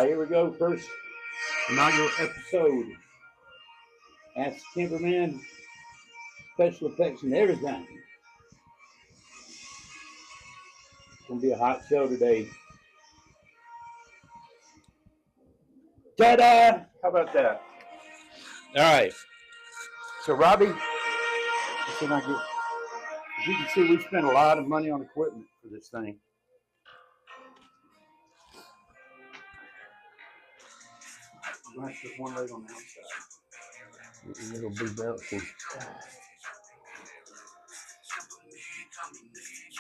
Here we go. First inaugural episode. Ask Camperman, special effects and everything. It's going to be a hot show today. Ta-da! How about that? All right. So, Robbie, as you can see, we spent a lot of money on equipment for this thing. I'm going to put one leg on the outside. It'll be bouncing.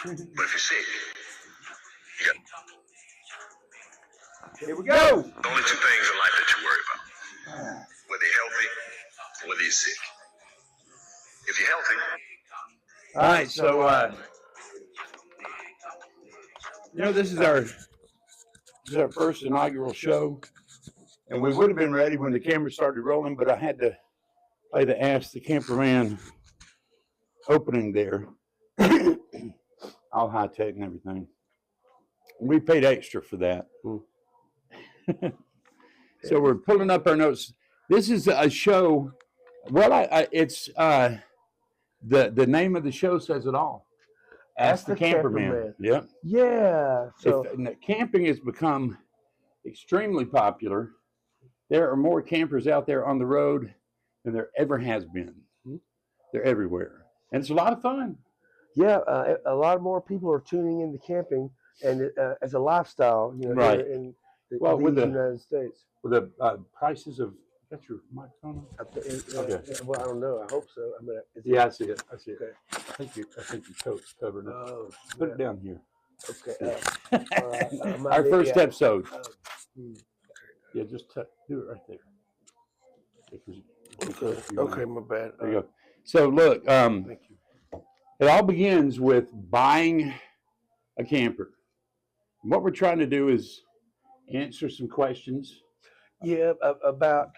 But if you're sick, you got Here we go. the only two things in life that you worry about. Whether you're healthy or whether you're sick. If you're healthy. All right, so this is our first inaugural show, and we would have been ready when the camera started rolling, but I had to play the Ask the Camperman opening there, all high tech and everything. And we paid extra for that. So we're pulling up our notes. This is a show. Well, it's the name of the show says it all. Ask the Camperman. Yep. Yeah. So Camping has become extremely popular. There are more campers out there on the road than there ever has been. They're everywhere, and it's a lot of fun. yeah, a lot more people are tuning into camping and as a lifestyle, Right. here in the United States. With the prices of, got your microphone on? Okay. Well, I don't know. I hope so. I mean, Yeah, I see it. Okay. I think your coat's covered it. Oh, Put it down here. Okay. All right. Our first episode. Yeah, just do it right there. Okay, my bad. There you go. So look, Thank you. it all begins with buying a camper. And what we're trying to do is answer some questions. Yeah, about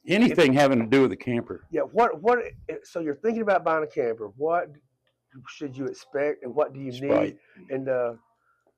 Anything having to do with a camper. yeah. What? So you're thinking about buying a camper. What should you expect, and what do you Sprite. need? And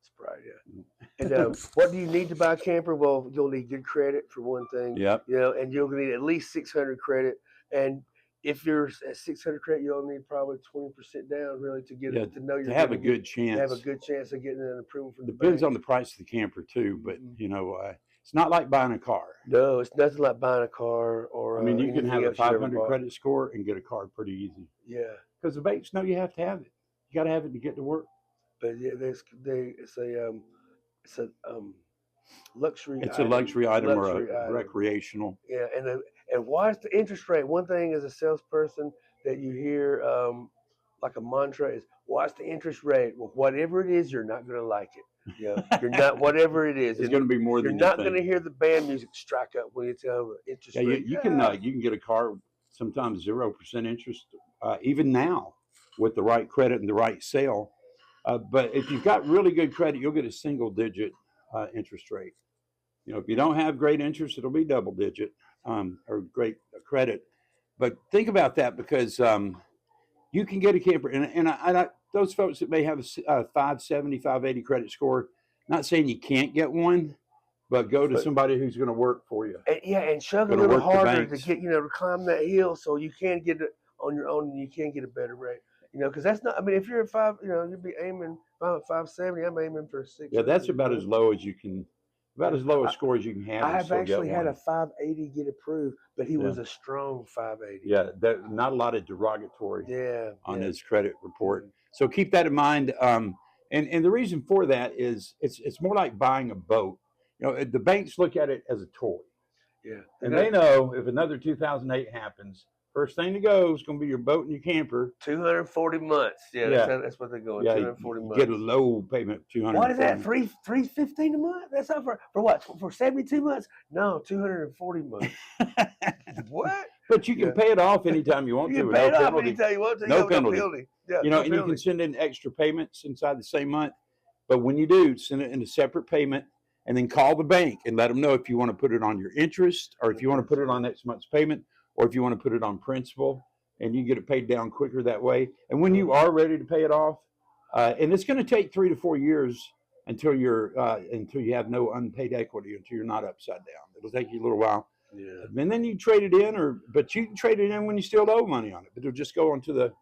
Sprite, yeah. And what do you need to buy a camper? Well, you'll need good credit for one thing. Yep. And you'll need at least 600 credit. And if you're at 600 credit, you'll need probably 20% down, really, to get to know to have a good chance. have a good chance of getting an approval from the Depends bank. on the price of the camper too, but it's not like buying a car. No, it's nothing like buying a car or. I mean, you can anything have a else you've ever 500 bought. credit score and get a car pretty easy. Yeah. Because the banks know you have to have it. You got to have it to get to work. But yeah, it's a luxury. It's a luxury item or luxury a item. recreational. Yeah, and what's the interest rate? One thing as a salesperson that you hear like a mantra is, "What's the interest rate?" Well, whatever it is, you're not going to like it. Yeah, you're not. Whatever it is, It's going to be more you're than not you going to think. hear the band music strike up when you tell the interest Yeah, rate. you can get a car sometimes 0% interest, even now with the right credit and the right sale. But if you've got really good credit, you'll get a single-digit interest rate. If you don't have great interest, it'll be double-digit or great credit. But think about that because you can get a camper, and those folks that may have a 570, 580 credit score, not saying you can't get one, but go to somebody who's going to work for you. And chug a Gonna little work the harder to banks. get to climb that hill, so you can get it on your own, and you can get a better rate. Because that's not. I mean, if you're at five, you'd be aiming. If I'm at 570, I'm aiming for a 6. Yeah, that's about as low as you can. About as low a score as you can have. I have still actually get had one. a 580 get approved, but he was a strong 580. Yeah, not a lot of derogatory on his credit report. Mhm. So keep that in mind. And the reason for that is it's more like buying a boat. The banks look at it as a toy. Yeah. And they know if another 2008 happens, first thing to go is going to be your boat and your camper. 240 months. Yeah, that's what they're going. Yeah, 240 months. Get a low payment, 200. What is that? $315 a month? That's not for what? For 72 months? No, 240 months. What? But you can pay it off anytime you want to. You can pay it off anytime you want to. No penalty. Yeah, and you can send in extra payments inside the same month. But when you do, send it in a separate payment and then call the bank and let them know if you want to put it on your interest or if you want to put it on next month's payment or if you want to put it on principal, and you get it paid down quicker that way. And when you are ready to pay it off, and it's going to take 3 to 4 years until you have no unpaid equity, until you're not upside down. It'll take you a little while. Yeah. And then you trade it in, but you can trade it in when you still owe money on it. But it'll just go onto the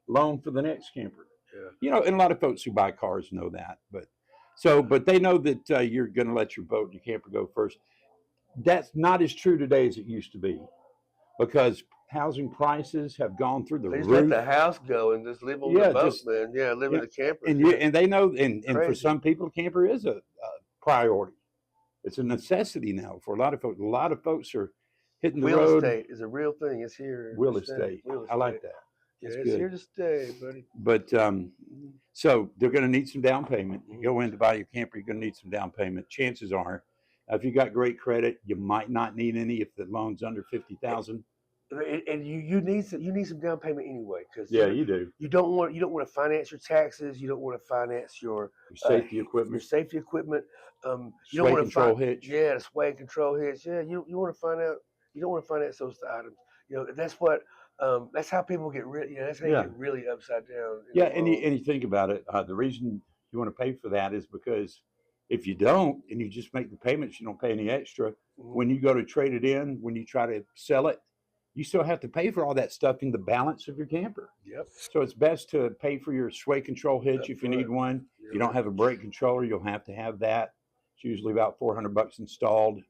loan for the next camper. Yeah. And a lot of folks who buy cars know that. But they know that you're going to let your boat and your camper go first. That's not as true today as it used to be, because housing prices have gone through the They just roof. let the house go and just live on Yeah, the boat, just man. Yeah, live in the camper. and they know, and for Crazy. some people, camper is a priority. It's a necessity now for a lot of folks. A lot of folks are hitting the Real road. estate is a real thing. It's here. Real estate. I like that. Yeah, That's it's good. here to stay, buddy. But so they're going to need some down payment. You go in to buy your camper, you're going to need some down payment. Chances are, if you got great credit, you might not need any if the loan's under 50,000. And you need some down payment anyway, because Yeah, you do. you don't want to finance your taxes. You don't want to finance your Safety equipment. Your safety equipment. You Sway don't want to control hitch. Yeah, the sway control hitch. Yeah, you want to find out. You don't want to finance those items. That's what. That's how people get really. That's how you get really upside down. Yeah, and you think about it. The reason you want to pay for that is because if you don't, and you just make the payments, you don't pay any extra. Mm-hmm. When you go to trade it in, when you try to sell it, you still have to pay for all that stuff in the balance of your camper. Yep. So it's best to pay for your sway control hitch if you need one. Yeah. You don't have a brake controller, you'll have to have that. It's usually about $400 installed.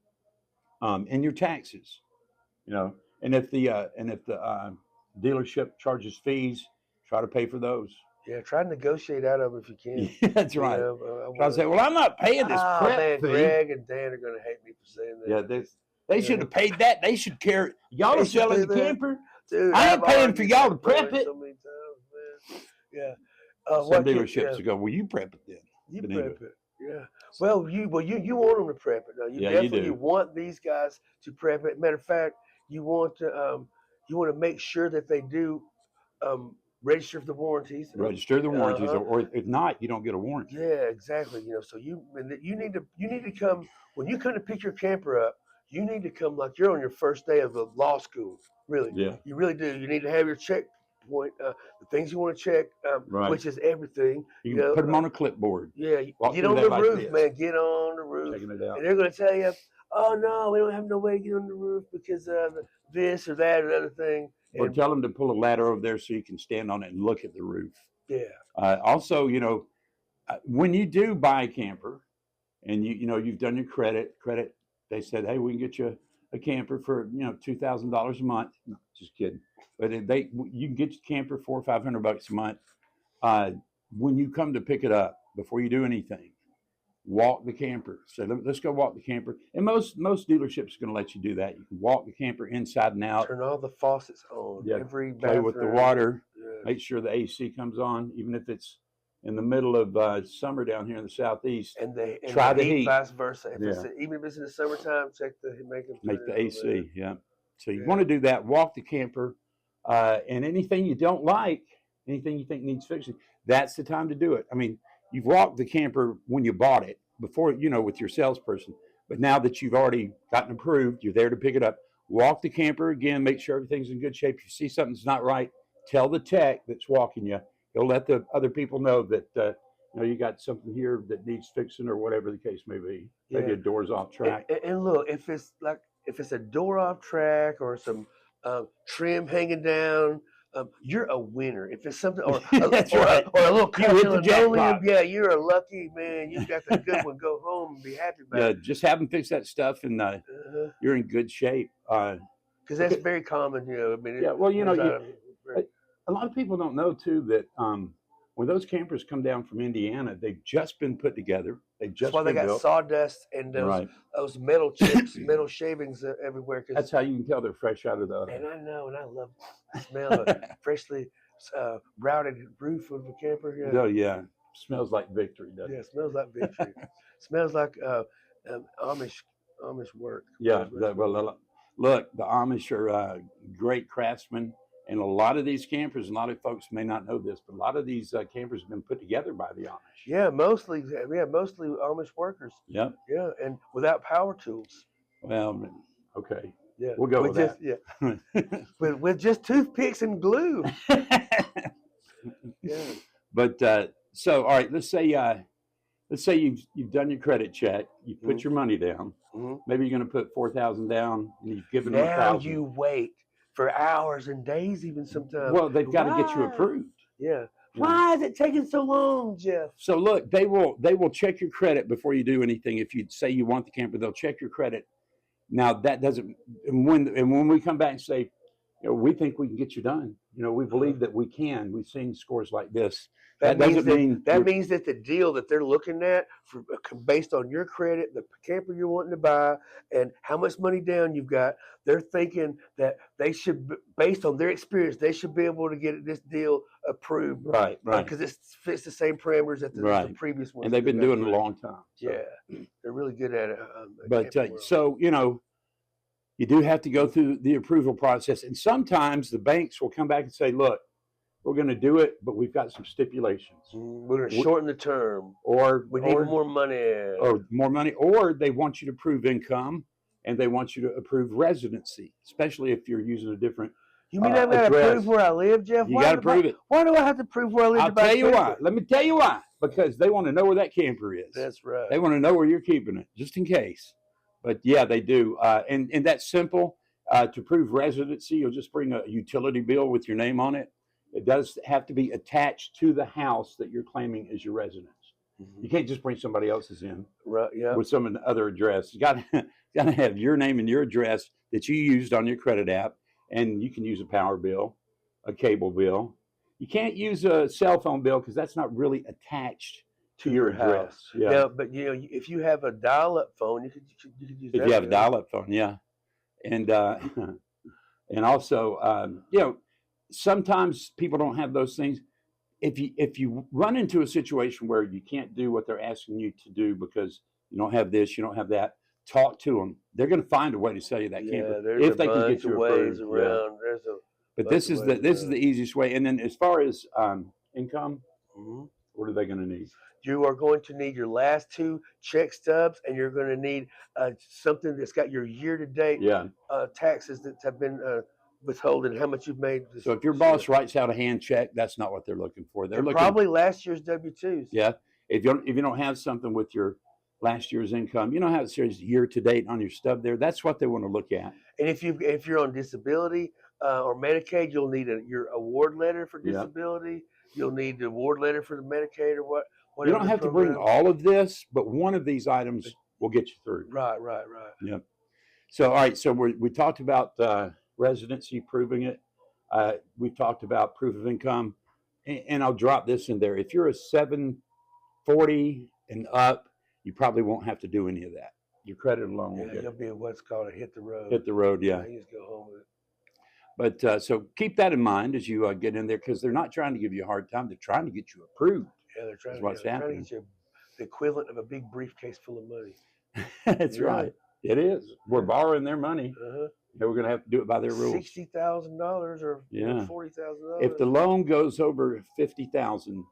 And your taxes, and if the dealership charges fees, try to pay for those. Yeah, try to negotiate out of it if you can. Yeah, that's right. Try to say, well, I'm not paying this prep fee. Greg and Dan are going to hate me for saying that. Yeah, they should have paid that. They should care. Y'all are selling the camper. Dude, I ain't paying for y'all to prep it. So many times, man. Yeah. Some dealerships go, well, you prep it then. You prep it. Yeah. Well, you want them to prep it. Now, you definitely want these guys to prep it. Matter of fact, you want to make sure that they do register for the warranties. Register the warranties, or if not, you don't get a warranty. Yeah, exactly. So you need to come when you come to pick your camper up. You need to come like you're on your first day of the law school. Really, yeah, you really do. You need to have your checkpoint, the things you want to check, right. Which is everything. You can put them on a clipboard. Yeah, get on the roof, man. Get on the roof. Checking it out. And they're going to tell you, oh no, we don't have no way to get on the roof because of this or that or the other thing. Or tell them to pull a ladder over there so you can stand on it and look at the roof. Yeah. Also, when you do buy a camper, and you've done your credit, they said, hey, we can get you a camper for $2,000 a month. No, just kidding. But you can get your camper $400 or $500 a month. When you come to pick it up, before you do anything, walk the camper. So let's go walk the camper. And most dealerships are going to let you do that. You can walk the camper inside and out. Turn all the faucets on. Yeah. Every play bathroom. with the water. Yeah. Make sure the AC comes on, even if it's in the middle of summer down here in the southeast. And try the the heat. Vice versa. Yeah. Even if it's in the summertime, make the AC. Yeah. So you want to do that. Walk the camper, and anything you don't like, anything you think needs fixing, that's the time to do it. I mean, you've walked the camper when you bought it before, with your salesperson. But now that you've already gotten approved, you're there to pick it up. Walk the camper again. Make sure everything's in good shape. If you see something's not right, tell the tech that's walking you. He'll let the other people know that you got something here that needs fixing or whatever the case may be. Maybe a door's off track. And look, if it's a door off track or some trim hanging down, you're a winner. If it's something or a little linoleum, yeah, you're a lucky man. You got the good one. Go home and be happy about it. Yeah, just have them fix that stuff, and you're in good shape. Because that's very common, I mean, a lot of people don't know too that when those campers come down from Indiana, they've just been put together. That's why they got built. Sawdust and those metal chips, metal shavings everywhere. That's how you can tell they're fresh out of the oven. And I know, and I love the smell of a freshly routed roof of a camper. Yeah. Oh yeah, smells like victory, doesn't it? Yeah, it smells like victory. Smells like Amish work. Yeah, look, the Amish are great craftsmen. And a lot of these campers, a lot of folks may not know this, but a lot of these campers have been put together by the Amish. Yeah, mostly Amish workers. Yep. Yeah, and without power tools. Well, okay. Yeah, we'll go with that. Yeah, with just toothpicks and glue. Yeah. But so, all right, let's say let's say you've done your credit check, you put your money down. Mhm. Maybe you're going to put 4,000 down, and you've given them Now 1,000. you wait for hours and days, even sometimes. Well, they've got to get you Why? approved. Yeah. You know? Why is it taking so long, Jeff? So look, they will check your credit before you do anything. If you say you want the camper, they'll check your credit. Now that doesn't, and when we come back and say, we think we can get you done. We believe that we can. We've seen scores like this. That doesn't mean that means that the deal that they're looking at based on your credit, the camper you're wanting to buy, and how much money down you've got, they're thinking that they should, based on their experience, they should be able to get this deal approved. Right, Because it fits the same parameters that the right. previous ones. And they've been doing it a long time. So. Yeah, they're really good at it. But so you do have to go through the approval process, and sometimes the banks will come back and say, "Look, we're going to do it, but we've got some stipulations. We're going to shorten the term, or we need more money, or they want you to prove income, and they want you to approve residency, especially if you're using a different. You mean I've got to prove where I live, Jeff? You got to prove it. Why do I have to prove where I live? I'll tell you why. Let me tell you why. Because they want to know where that camper is. That's right. They want to know where you're keeping it, just in case. But yeah, they do. And that's simple. To prove residency, you'll just bring a utility bill with your name on it. It does have to be attached to the house that you're claiming as your residence. Mm-hmm. You can't just bring somebody else's in, right? Yeah, with some other address. You got to have your name and your address that you used on your credit app, and you can use a power bill, a cable bill. You can't use a cell phone bill because that's not really attached to your address. Yeah. Yeah, but if you have a dial-up phone, you could use that. If you have a dial-up phone, yeah, and and also sometimes people don't have those things. If you run into a situation where you can't do what they're asking you to do because you don't have this, you don't have that, talk to them. They're going to find a way to sell you that camper if they can get you approved. Around. Yeah. But this is the easiest way. And then as far as income, what are they going to need? You are going to need your last 2 check stubs, and you're going to need something that's got your year-to-date taxes that have been withholding, how much you've made. So if your boss writes out a hand check, that's not what they're looking for. They're looking probably last year's W-2s. Yeah. If you don't have something with your last year's income, you know how it says year-to-date on your stub there? That's what they want to look at. And if you're on disability or Medicaid, you'll need your award letter for disability. You'll need the award letter for the Medicaid or what. You don't have to bring all of this, but one of these items will get you through. Right. Yep. So, all right. So we talked about residency, proving it. We've talked about proof of income, and I'll drop this in there. If you're a 740 and up, you probably won't have to do any of that. Your credit alone will get you'll be what's called a hit the road. Hit the road, yeah. You just go home with it. But so keep that in mind as you get in there, because they're not trying to give you a hard time. They're trying to get you approved. Yeah, they're trying, what's happening. Trying to get you the equivalent of a big briefcase full of money. That's right. It is. We're borrowing their money. We're going to have to do it by their rules. $60,000 or $40,000. If the loan goes over $50,000,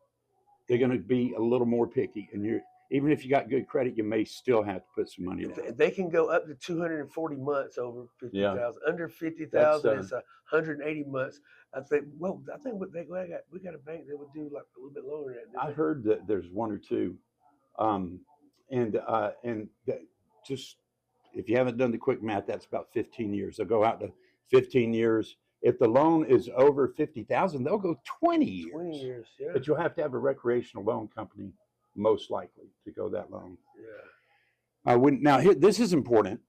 they're going to be a little more picky. And even if you got good credit, you may still have to put some money down. They can go up to 240 months over 50,000. Yeah. Under 50,000, it's 180 months. I think what we got a bank that would do like a little bit lower than that. I heard that there's 1 or 2, and just if you haven't done the quick math, that's about 15 years. They'll go out to 15 years. If the loan is over 50,000, they'll go 20 years. 20 years, yeah. But you'll have to have a recreational loan company, most likely, to go that long. Yeah. This is important.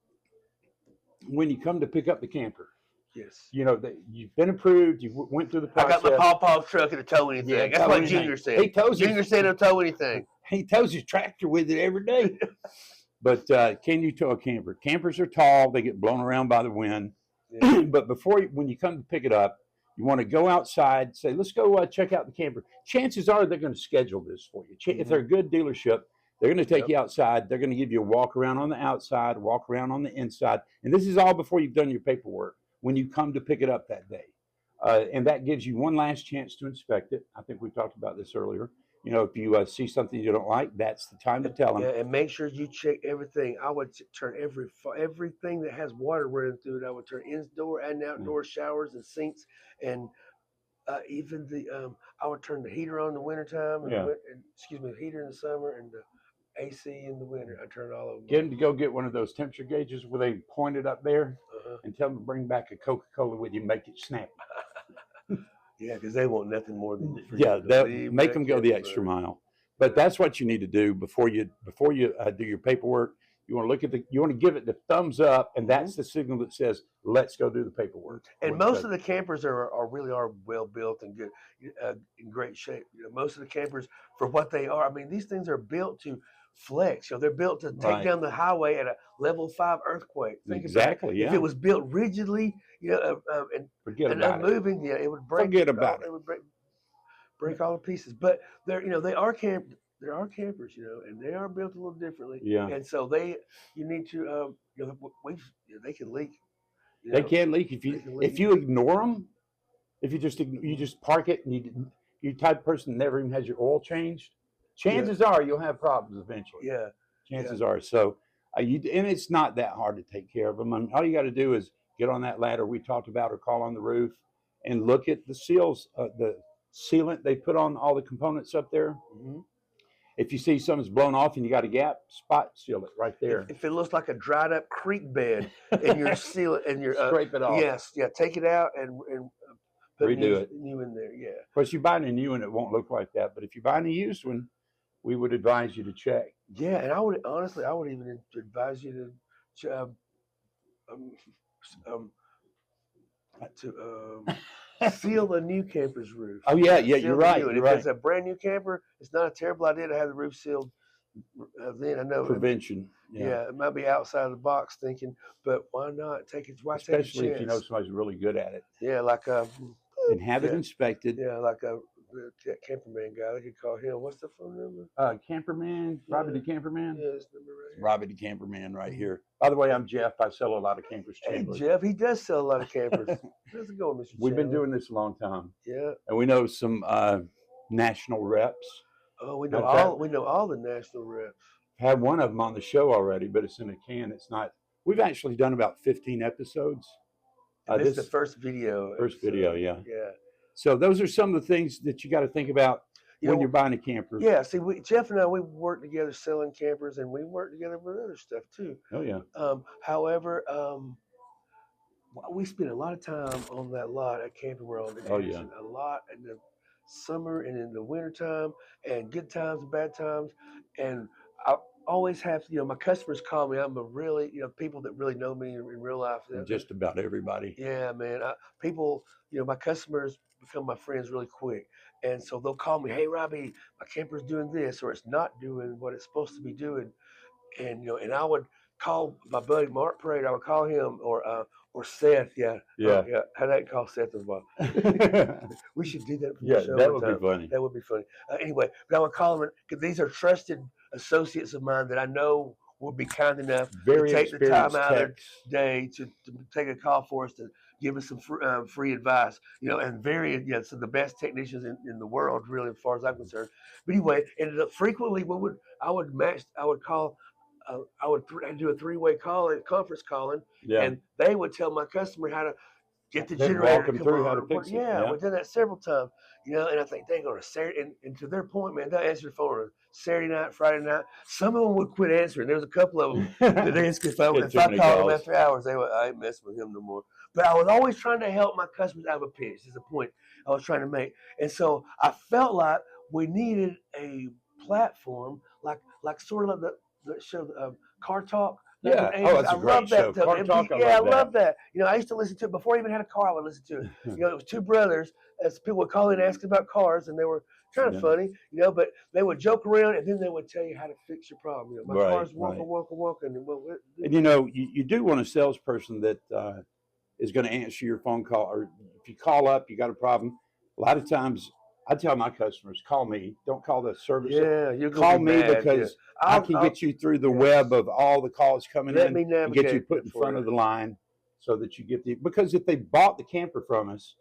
When you come to pick up the camper, yes, you've been approved. You went through the process. I got my pawpaw truck and to tow anything. Yeah, that's what Junior said. Junior said he'll tow anything. He tows his tractor with it every day. But can you tow a camper? Campers are tall. They get blown around by the wind. Yeah. But when you come to pick it up, you want to go outside, say, let's go check out the camper. Chances are they're going to schedule this for you. If they're a good dealership, they're going to take you outside. They're going to give you a walk around on the outside, walk around on the inside. And this is all before you've done your paperwork when you come to pick it up that day. And that gives you one last chance to inspect it. I think we talked about this earlier. If you see something you don't like, that's the time to tell them. Yeah, and make sure you check everything. I would turn everything that has water running through it. I would turn indoor and outdoor showers and sinks, and even I would turn the heater on in the wintertime, and the heater in the summer, and AC in the winter. I turn all of them Get on. them to go get one of those temperature gauges where they point it up there, Uh-huh. and tell them to bring back a Coca-Cola with you, make it snap. Yeah, because they want nothing more than for Yeah, you to they'll leave make that them go the camper extra running. mile. But Yeah. that's what you need to do before you do your paperwork. You want to look at you want to give it the thumbs up, and that's the signal that says, "Let's go do the paperwork." And most of the campers are really are well built and good, in great shape. You know, most of the campers for what they are. I mean, these things are built to flex. You know, they're built to take Right. down the highway at a level 5 earthquake. Think Exactly, about it. If yeah. it was built rigidly, you know, Forget and about it. unmoving, yeah, it would break. Forget about It it. would break all to pieces. But they're you know they are there are campers, you know, and they are built a little differently. Yeah. And so you need to you know they can leak. You They know, can leak they can if leak. you ignore them. If you just park it, and you type of person that never even has your oil changed, chances are you'll have problems eventually. Yeah. Chances are. So and it's not that hard to take care of them. I mean, all you got to do is get on that ladder we talked about, or call on the roof, and look at the seals, the sealant they put on all the components up there. Mm-hmm. If you see something's blown off and you got a gap, spot seal it right there. If it looks like a dried up creek bed and you're sealing and you're scrape it off. yes, yeah, take it out and put redo it. new in there. Yeah. Of course, you buy a new one, it won't look like that. But if you buy a used one, we would advise you to check. Yeah, and I would even advise you to um, um, seal the new camper's roof. Oh yeah, Seal you're right. If it's a brand new camper, it's not a terrible idea to have the roof sealed. Then I know Prevention. Yeah, it might be outside the box thinking, but why not take it? Why Especially take a if you know chance? somebody's really good at it. Yeah, like And have it inspected. yeah, like the Camperman guy. They could call him. What's the phone number? Camperman, Robbie the Camperman. Yeah, his number right here. Robbie the Camperman right here. By the way, I'm Jeff. I sell a lot of campers. Hey Chandler. Jeff, he does sell a lot of campers. How's it going, Mr. We've been Chandler? doing this a long time. Yeah. And we know some national reps. Oh, we know all the national reps. Had one of them on the show already, but it's in a can. It's not. We've actually done about 15 episodes. This is the first video. First video, yeah. Yeah. So those are some of the things that you got to think about when you're buying a camper. Yeah. See, Jeff and I, we work together selling campers, and we work together with other stuff too. Oh yeah. However, we spend a lot of time on that lot at Camping World. Oh yeah. A lot in the summer and in the wintertime, and good times and bad times. And I always have, my customers call me. I'm a really, people that really know me in real life. Just about everybody. Yeah, man. People, my customers become my friends really quick. And so they'll call me, hey, Robbie, my camper's doing this, or it's not doing what it's supposed to be doing. And, and I would call my buddy Mark Parade. I would call him, or Seth. Yeah. Yeah. Yeah. I didn't call Seth as well. We should do that for yeah, the show. that would be funny. That would be funny. Anyway, but I would call them because these are trusted associates of mine that I know will be kind enough to take the time out of their day to take a call for us to give us some free advice, and so the best technicians in the world, really, as far as I'm concerned. But anyway, and frequently I would call. I would do a three-way conference calling, and they would tell my customer how to get the generator to come through on. how to fix it. Yeah, we've done that several times, and I think they're going to Saturday, and to their point, man, they'll answer the phone on Saturday night, Friday night. Some of them would quit answering. There was a couple of them that they answered. If I called them after hours, I ain't messing with him no more. But I was always trying to help my customers out of a pinch. Is the point I was trying to make. And so I felt like we needed a platform, like sort of like the show Car Talk. Yeah, that's a great show. Car Talk, I love that. I used to listen to it before I even had a car. I would listen to it. It was two brothers. As people would call in and ask about cars, and they were kind of funny, but they would joke around, and then they would tell you how to fix your problem. My car's walking. And you do want a salesperson that is going to answer your phone call, or if you call up, you got a problem. A lot of times, I tell my customers, call me. Don't call the service. Yeah, you're call me because I can get you through the web of all the calls coming in and get you put in front of the line so that you get because if they bought the camper from us,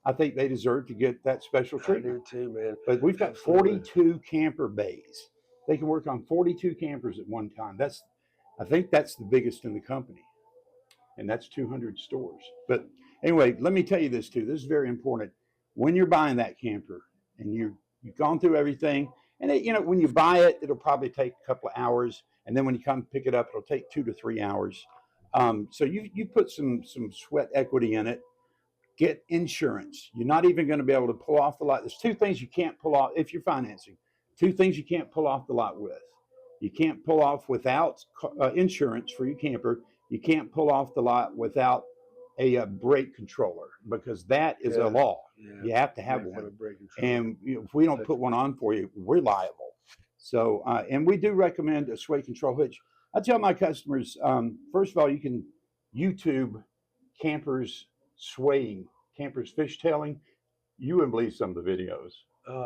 I think they deserve to get that special treatment. I do too, man. But we've got 42 camper bays. They can work on 42 campers at one time. I think that's the biggest in the company. And that's 200 stores. But anyway, let me tell you this too. This is very important. When you're buying that camper and you've gone through everything And it, when you buy it, it'll probably take a couple of hours, and then when you come pick it up, it'll take 2 to 3 hours. So you put some sweat equity in it. Get insurance. You're not even going to be able to pull off the lot. There's two things you can't pull off if you're financing. Two things you can't pull off the lot with. You can't pull off without insurance for your camper. You can't pull off the lot without a brake controller, because that is a law. Yeah. You have to have Have a one. brake controller. And if we don't put one on for you, we're liable. So, and we do recommend a sway control hitch. I tell my customers, first of all, you can YouTube campers swaying, campers fishtailing. You wouldn't believe some of the videos.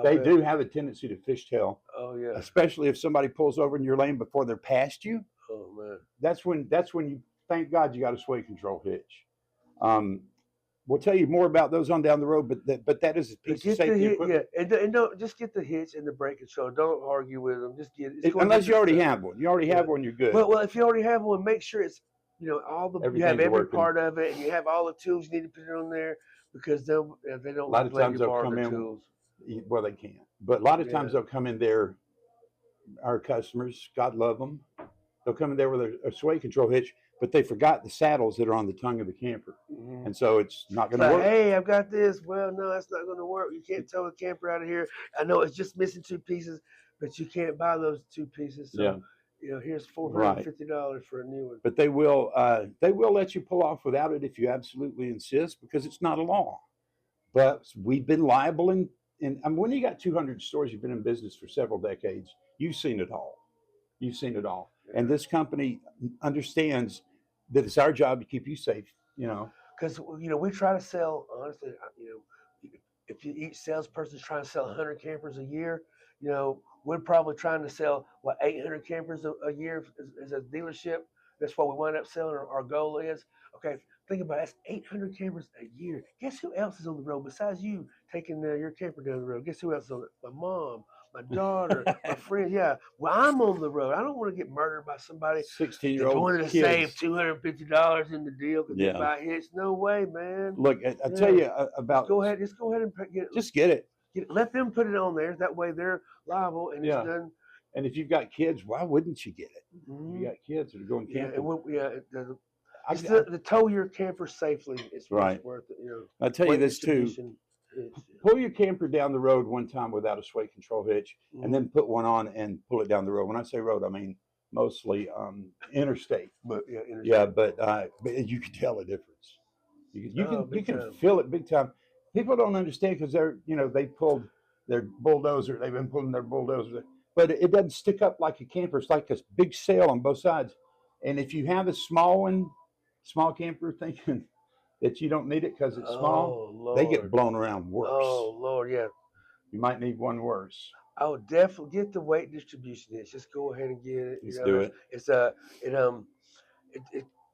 They do have a tendency to fishtail. Oh yeah. Especially if somebody pulls over in your lane before they're past you. Oh man. That's when you thank God you got a sway control hitch. We'll tell you more about those on down the road, but that is a piece of safety equipment. Yeah, and don't just get the hitch and the brake control. Don't argue with them. Just get it. Unless you already have one. You already have one, you're good. Well, if you already have one, make sure it's all the you have every working. part of it, and you have all the tools you need to put it on there, because they don't a lot of times they'll come in. Tools. Well, they can't, but a lot of times they'll come in there. Our customers, God love them, they'll come in there with a sway control hitch, but they forgot the saddles that are on the tongue of the camper, and so it's not going to work. Hey, I've got this. Well, no, that's not going to work. You can't tow the camper out of here. I know it's just missing 2 pieces, but you can't buy those 2 pieces. So, here's $450 for a new one. But they will let you pull off without it if you absolutely insist, because it's not a law. But we've been liable, and when you got 200 stores, you've been in business for several decades. You've seen it all. You've seen it all. Yeah. And this company understands that it's our job to keep you safe. Because we try to sell, honestly. If each salesperson's trying to sell 100 campers a year, we're probably trying to sell 800 campers a year as a dealership. That's what we wind up selling. Our goal is, okay, think about it, that's 800 campers a year. Guess who else is on the road besides you taking your camper down the road? Guess who else is on it? My mom, my daughter, my friends. Yeah, well, I'm on the road. I don't want to get murdered by somebody 16-year-old wanted to save $250 in the deal because they buy hitch. No way, man. Look, I tell you about. Just go ahead and get it. Just get it. Let them put it on there. That way they're liable and it's done. And if you've got kids, why wouldn't you get it? You got kids that are going camping. To tow your camper safely is worth it. I'll tell you this too. Pull your camper down the road one time without a sway control hitch, and then put one on and pull it down the road. When I say road, I mean mostly interstate. But but you can tell the difference. You can feel it big time. People don't understand because they pulled their bulldozer. They've been pulling their bulldozer, but it doesn't stick up like a camper. It's like a big sail on both sides. And if you have a small camper thinking that you don't need it because it's small, they get blown around worse. Oh Lord, yeah. You might need one worse. I would definitely get the weight distribution hitch. Just go ahead and get it. Let's do it.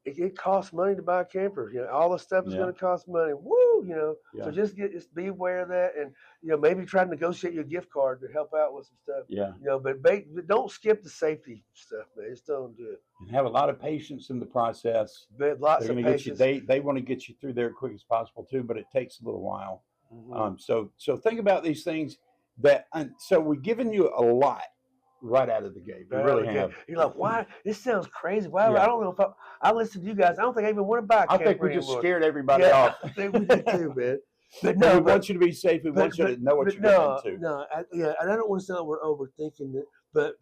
It costs money to buy a camper. All the stuff is going to cost money. Woo, So just be aware of that, and maybe try to negotiate your gift card to help out with some stuff. Yeah. But don't skip the safety stuff, man. Just don't do it. And have a lot of patience in the process. Lots of patience. They want to get you through there as quick as possible too, but it takes a little while. So think about these things so we're giving you a lot right out of the gate. We really have. You're like, why? This sounds crazy. Why? I don't know if I listen to you guys. I don't think I even want to buy a camper I think we just scared everybody off. I think we did too, man. But we want you to be safe. We want you to know what you're getting into. And I don't want to sound like we're overthinking it, but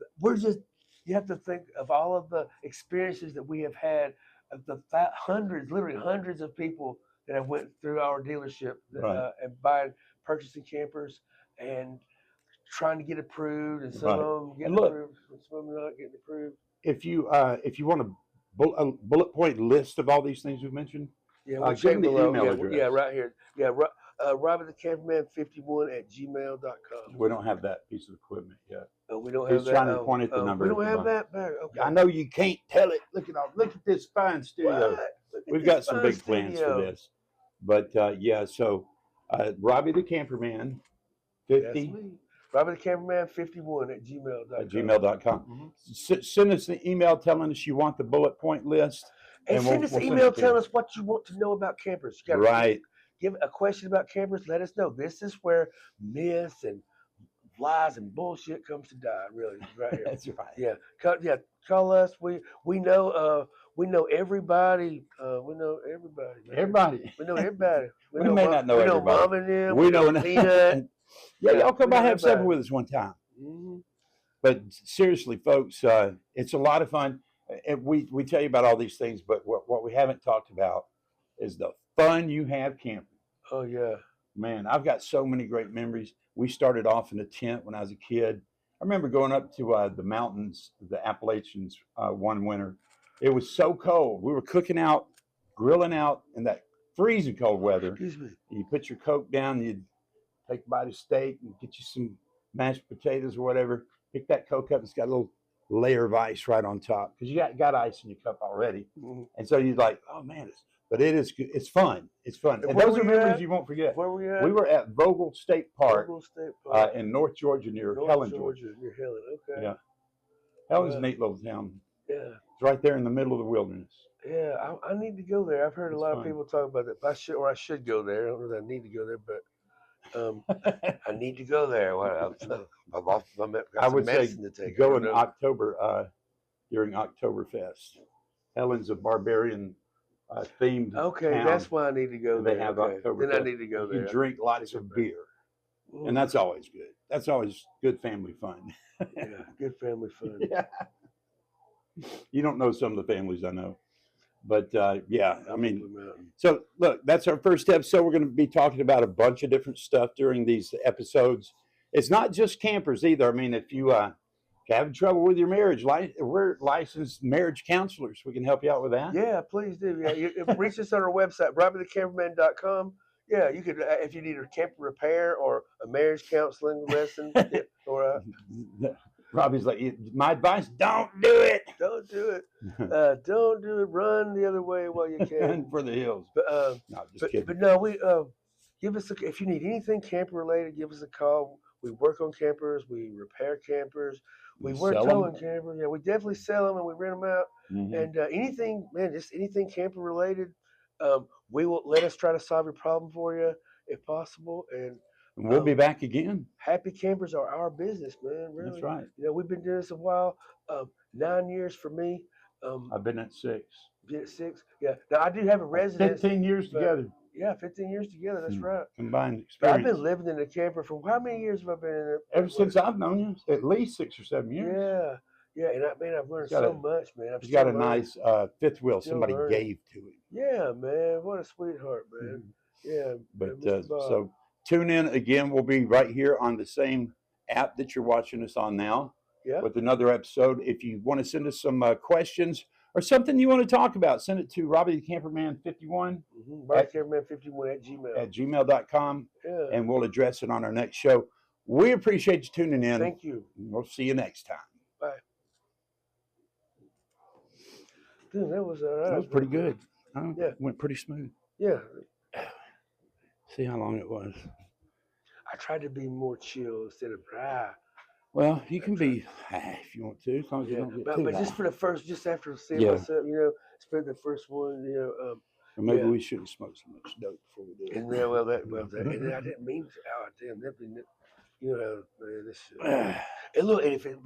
you have to think of all of the experiences that we have had, of the literally hundreds of people that have went through our dealership and purchasing campers and trying to get approved, and some of them getting approved, and some of them not getting approved. If you want a bullet point list of all these things we've mentioned, give them the email address. Yeah, right here. Yeah, RobinTheCamperman51@gmail.com. We don't have that piece of equipment yet. Oh, we don't have that. He's trying to point at the number. We don't have that back. Okay. I know you can't tell it. Look at this fine studio. We've got some big plans for this. But so Robbie the Camperman 50. RobinTheCamperman51@gmail.com. Send us an email telling us you want the bullet point list. And send us an email telling us what you want to know about campers. You give a question about campers, let us know. This is where myths and lies and bullshit comes to die. Really, right here. That's right. Yeah, call us. We know everybody. We know everybody. Man. Everybody. We know everybody. We may not know we know everybody. Mom and them. We know Peanut. Yeah, y'all come we by know have supper everybody. with us one time. Mm-hmm. But seriously, folks, it's a lot of fun. And we tell you about all these things, but what we haven't talked about is the fun you have camping. Oh yeah. Man, I've got so many great memories. We started off in a tent when I was a kid. I remember going up to the mountains, the Appalachians, one winter. It was so cold. We were cooking out, grilling out in that freezing cold weather. Excuse me. You put your Coke down, you'd take a bite of steak and get you some mashed potatoes or whatever. Pick that Coke up, it's got a little layer of ice right on top because you got ice in your cup already. Mm-hmm. And so you're like, oh man, but it is good. It's fun. It's fun. And where those were are you memories at? you won't forget. Where were you at? We were at Vogel State Park, Vogel State Park. In North Georgia near North Helen, Georgia. Near Helen. Okay. Yeah. Helen's Yeah. a neat little town. Yeah. It's right there in the middle of the wilderness. Yeah. I need to go there. I've heard a It's lot fun. of people talk about that. I should go there. I don't know that I need to go there, but I need to go there. I've lost my I would say medicine to take. go in October during Oktoberfest. Helen's a barbarian themed Okay, town. that's why I need to go They there. have Okay. Oktoberfest. Then I need to go You there. drink lots of beer, and that's always good. That's always good family fun. Yeah, good family fun. Yeah. You don't know some of the families I know, but yeah, I mean, so look, that's our first episode. We're going to be talking about a bunch of different stuff during these episodes. It's not just campers either. I mean, if you having trouble with your marriage, we're licensed marriage counselors. We can help you out with that. Yeah, please do. Yeah, you reach us on our website, RobbieTheCamperman.com. Yeah, you could if you need a camper repair or a marriage counseling lesson, yeah, or Robbie's like, my advice: don't do it. don't do it. Don't do it. Run the other way while you can. For the hills. But No, just kidding. but no, we give us if you need anything camper related, give us a call. We work on campers. We repair campers. We work sell 'em. towing campers. Yeah, we definitely sell them and we rent them out. Mhm. And anything, man, just anything camper related, we will let us try to solve your problem for you if possible. And We'll be back again. happy campers are our business, man. Really, That's right. You know, we've been doing this a while. 9 years for me. I've been at 6. Been at 6. Yeah. Now I do have a residence. 15 years but- together. Yeah, 15 years together. That's right. Combined But I've experience. been living in a camper for how many years have I been in it? Ever since I've known you, at least 6 or 7 years. Yeah, yeah, and I've learned got so a- much, man. I'm He's got a still learning. nice fifth wheel Still somebody learning. gave to him. Yeah, man, what a sweetheart, man. Yeah, But Mr. Bob. so tune in again. We'll be right here on the same app that you're watching us on now yeah, with another episode. If you want to send us some questions or something you want to talk about, send it to RobbieTheCamperman51 RobbieTheCamperman51 at Gmail. at gmail.com, Yeah, and we'll address it on our next show. We appreciate you tuning in. thank you. We'll see you next time. Bye. Dude, that was all right. That was pretty good. Huh? Yeah. Went pretty smooth. Yeah, See how long it was. I tried to be more chill instead of Well, you can be high if you want to, as long as you Yeah, don't get but too just high. for the first, just after seeing Yeah. myself, you know, spent the first one, you know, Or maybe yeah. we shouldn't smoke so much dope before we do it. and then and then I didn't mean to. Oh damn, that be, you know, man, this shit. And look, and if it